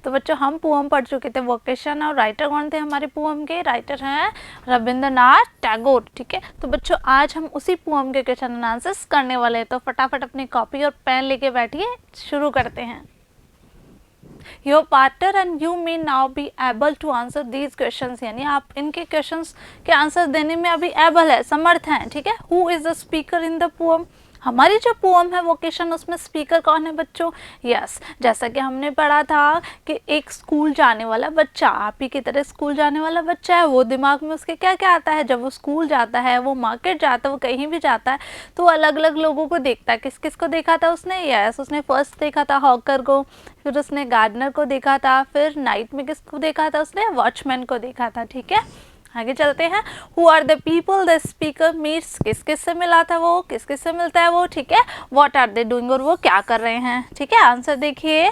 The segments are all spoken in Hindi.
तो बच्चों हम पोअम पढ़ चुके थे वोकेशन, और राइटर कौन थे हमारे पोअम के? राइटर हैं रविंद्रनाथ टैगोर। ठीक है, तो बच्चों आज हम उसी पोअम के क्वेश्चन एंड आंसर्स करने वाले हैं। तो फटाफट अपनी कॉपी और पेन लेके बैठिए, शुरू करते हैं। Your partner and you may now be able to answer these questions, यानी आप इनके क्वेश्चंस के आंसर देने में अभी एबल है, समर्थ हैं। ठीक है, Who is the speaker in the poem? हमारी जो पोअम है वोकेशन, उसमें स्पीकर कौन है बच्चों? यस, जैसा कि हमने पढ़ा था कि एक स्कूल जाने वाला बच्चा, आप ही की तरह स्कूल जाने वाला बच्चा है, वो दिमाग में उसके क्या क्या आता है? जब वो स्कूल जाता है, वो मार्केट जाता है, वो कहीं भी जाता है, तो वो अलग अलग लोगों को देखता है। किस किस को देखा था उसने? यस, उसने फर्स्ट देखा था हॉकर को, फिर उसने गार्डनर को देखा था, फिर नाइट में किसको देखा था उसने? वॉचमैन को देखा था। ठीक है, आगे चलते हैं। Who are the people the speaker meets, किस किस से मिला था वो, किस किस से मिलता है वो? ठीक है, व्हाट आर दे डूइंग, और वो क्या कर रहे हैं? ठीक है, आंसर देखिए।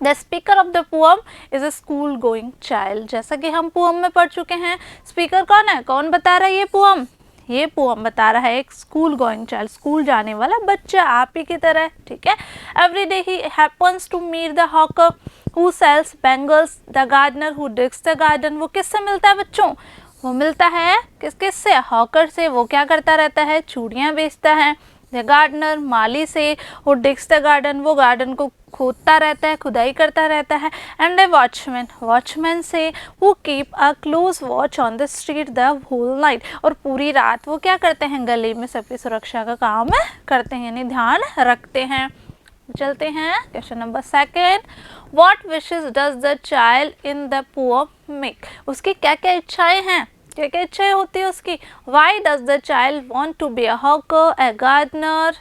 The speaker of the poem is a school going child. जैसा कि हम पोअम में पढ़ चुके हैं, स्पीकर कौन है? कौन बता रहा है ये पोअम? ये पोअम बता रहा है एक स्कूल गोइंग चाइल्ड, स्कूल जाने वाला बच्चा, आप ही की तरह। ठीक है, एवरी डे ही happens to meet the hawker who sells bangles, the gardener who digs the garden. वो किससे मिलता है बच्चों? वो मिलता है किस किस से? हॉकर से। वो क्या करता रहता है? चूड़ियाँ बेचता है। द गार्डनर, माली से। वो डिग्स द गार्डन, वो गार्डन को खोदता रहता है, खुदाई करता रहता है। एंड ए वॉचमैन, वॉचमैन से। Who keep a close watch on the street the whole night, और पूरी रात वो क्या करते हैं? गली में सबकी सुरक्षा का काम करते हैं, यानी ध्यान रखते हैं। चलते हैं question number second. What wishes does the child in the poem make, उसकी क्या क्या इच्छाएं हैं? क्या क्या इच्छाएं होती है उसकी? Why does the child want to be a hawker, a gardener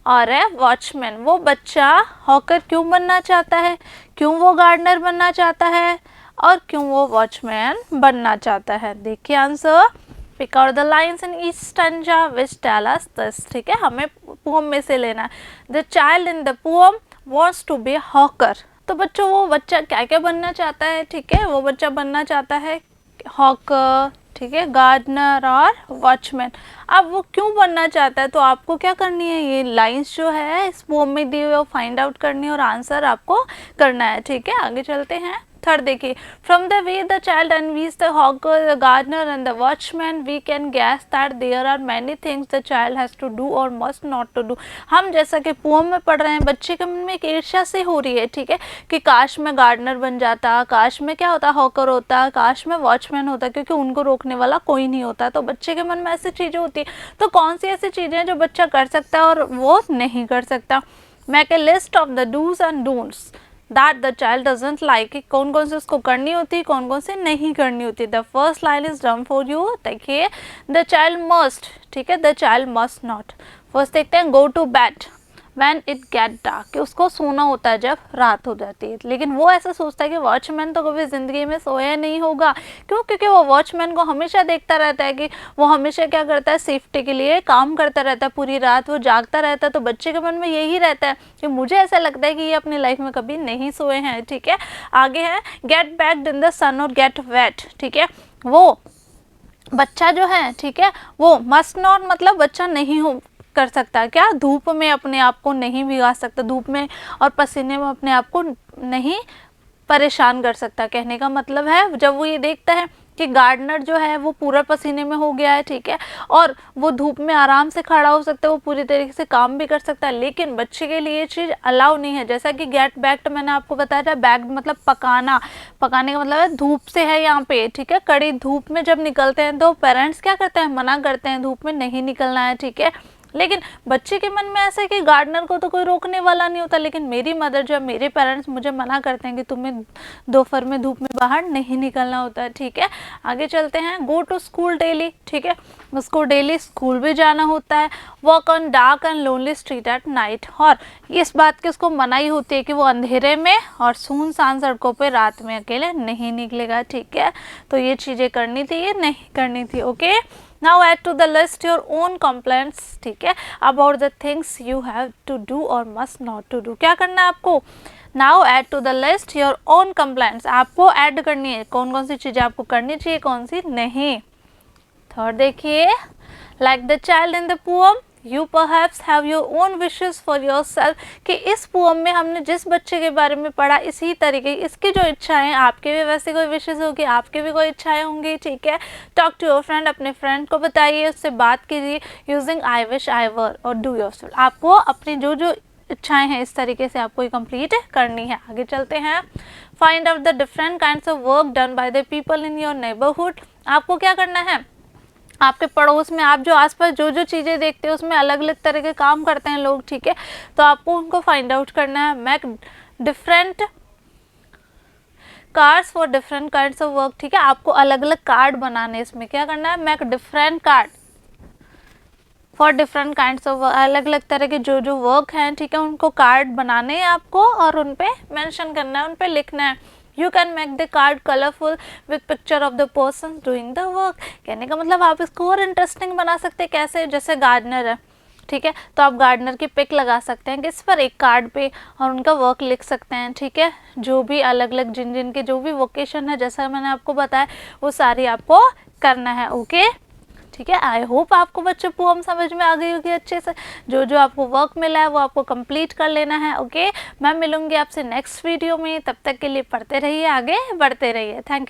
और ए वॉचमैन। वो बच्चा हॉकर क्यों बनना चाहता है, क्यों वो गार्डनर बनना चाहता है, और क्यों वो वॉचमैन बनना चाहता है? देखिए answer. Pick out the lines in each stanza which tell us this. ठीक है, हमें पोअम में से लेना है। The child in the poem wants to be hawker. तो बच्चों वो बच्चा क्या क्या बनना चाहता है? ठीक है, वो बच्चा बनना चाहता है हॉकर, ठीक है, गार्डनर और वॉचमैन। अब वो क्यों बनना चाहता है? तो आपको क्या करनी है? ये लाइंस जो है इस पोएम में दिए हुए वो फाइंड आउट करनी है और आंसर आपको करना है। ठीक है, आगे चलते हैं। थर्ड देखिए, from the way the child envies the hawker, the gardener and the watchman we can guess that there are many things the child has to do और मस्ट नॉट टू डू। हम जैसा कि पोएम में पढ़ रहे हैं, बच्चे के मन में एक ईर्ष्या से हो रही है। ठीक है, कि काश मैं गार्डनर बन जाता, काश मैं क्या होता? हॉकर होता, काश मैं वॉचमैन होता, क्योंकि उनको रोकने वाला कोई नहीं होता। तो बच्चे के मन में ऐसी चीज़ें होती है। तो कौन सी ऐसी चीज़ें हैं जो बच्चा कर सकता है और वो नहीं कर सकता? Make a list of the dos and don'ts that the child doesn't like. कौन कौन से उसको करनी होती है, कौन कौन से नहीं करनी होती। The first line is done for you. देखिए, द चाइल्ड मस्ट, ठीक है, the child must not. First देखते हैं, go to bed when it get dark, कि उसको सोना होता है जब रात हो जाती है। लेकिन वो ऐसा सोचता है कि वॉचमैन तो कभी ज़िंदगी में सोया नहीं होगा। क्यों? क्योंकि वो वॉचमैन को हमेशा देखता रहता है कि वो हमेशा क्या करता है? सेफ्टी के लिए काम करता रहता है, पूरी रात वो जागता रहता है। तो बच्चे के मन में यही रहता है कि मुझे ऐसा लगता है कि ये अपनी लाइफ में कभी नहीं सोए हैं। ठीक है, आगे है, गेट बैक्ड इन द सन और गेट वेट। ठीक है, वो बच्चा जो है, ठीक है, वो मस्ट नॉट मतलब बच्चा नहीं हो कर सकता, क्या? धूप में अपने आप को नहीं भिगा सकता, धूप में और पसीने में अपने आप को नहीं परेशान कर सकता। कहने का मतलब है, जब वो ये देखता है कि गार्डनर जो है वो पूरा पसीने में हो गया है, ठीक है, और वो धूप में आराम से खड़ा हो सकता है, वो पूरी तरीके से काम भी कर सकता है, लेकिन बच्चे के लिए ये चीज़ अलाउ नहीं है। जैसा कि गेट बैक्ड मैंने आपको बताया था, बैक्ड मतलब पकाना, पकाने का मतलब है धूप से है यहाँ पे। ठीक है, कड़ी धूप में जब निकलते हैं तो पेरेंट्स क्या करते हैं? मना करते हैं, धूप में नहीं निकलना है। ठीक है, लेकिन बच्चे के मन में ऐसा है कि गार्डनर को तो कोई रोकने वाला नहीं होता, लेकिन मेरी मदर जो है, मेरे पेरेंट्स मुझे मना करते हैं कि तुम्हें दोपहर में धूप में बाहर नहीं निकलना होता है। ठीक है, आगे चलते हैं। गो टू स्कूल डेली, ठीक है, उसको डेली स्कूल भी जाना होता है। Walk on dark and lonely street at night, और इस बात की उसको मनाही होती है कि वो अंधेरे में और सुनसान सड़कों पे रात में अकेले नहीं निकलेगा। ठीक है, तो ये चीज़ें करनी थी, ये नहीं करनी थी। Okay, now add to the list your own complaints, ठीक है, about the things you have to do or must not to do। क्या करना है आपको? now add to the list your own complaints, आपको ऐड करनी है कौन कौन सी चीज़ें आपको करनी चाहिए, कौन सी नहीं। थर्ड देखिए, like the child in the poem you perhaps have your own wishes for your self, कि इस पोअम में हमने जिस बच्चे के बारे में पढ़ा इसी तरीके इसकी जो इच्छाएं, आपके भी वैसे कोई विशेस होगी, आपके भी कोई इच्छाएं होंगी, ठीक है। टॉक टू योर फ्रेंड, अपने फ्रेंड को बताइए, उससे बात कीजिए यूजिंग आई विश, आई वर और डू योरसेल्फ। आपको अपनी जो जो इच्छाएं हैं इस तरीके से आपको ये कंप्लीट करनी है। आगे चलते हैं। Find out the different kinds of work done by the people in your neighbourhood. आपको क्या करना है, आपके पड़ोस में आप जो आसपास जो जो चीज़ें देखते हो उसमें अलग अलग तरह के काम करते हैं लोग, ठीक है। तो आपको उनको फाइंड आउट करना है। Make different cards for different kinds of work, ठीक है। आपको अलग अलग कार्ड बनाने, इसमें क्या करना है, make different card for different kinds of work, अलग अलग तरह के जो जो वर्क हैं, ठीक है, उनको कार्ड बनाने हैं आपको और उन पे मेंशन करना है, उन पे लिखना है। You can make the card colourful with picture of the person doing the work. कहने का मतलब आप इसको और इंटरेस्टिंग बना सकते हैं। कैसे, जैसे गार्डनर है, ठीक है, तो आप गार्डनर की पिक लगा सकते हैं किस पर, एक कार्ड पे, और उनका वर्क लिख सकते हैं, ठीक है। जो भी अलग अलग जिन जिन के जो भी वोकेशन है, जैसा मैंने आपको बताया, वो सारी आपको करना है। ओके, ठीक है। आई होप आपको बच्चों पोम समझ में आ गई होगी अच्छे से। जो जो आपको वर्क मिला है वो आपको कंप्लीट कर लेना है। ओके, मैं मिलूंगी आपसे नेक्स्ट वीडियो में। तब तक के लिए पढ़ते रहिए, आगे बढ़ते रहिए। Thank you.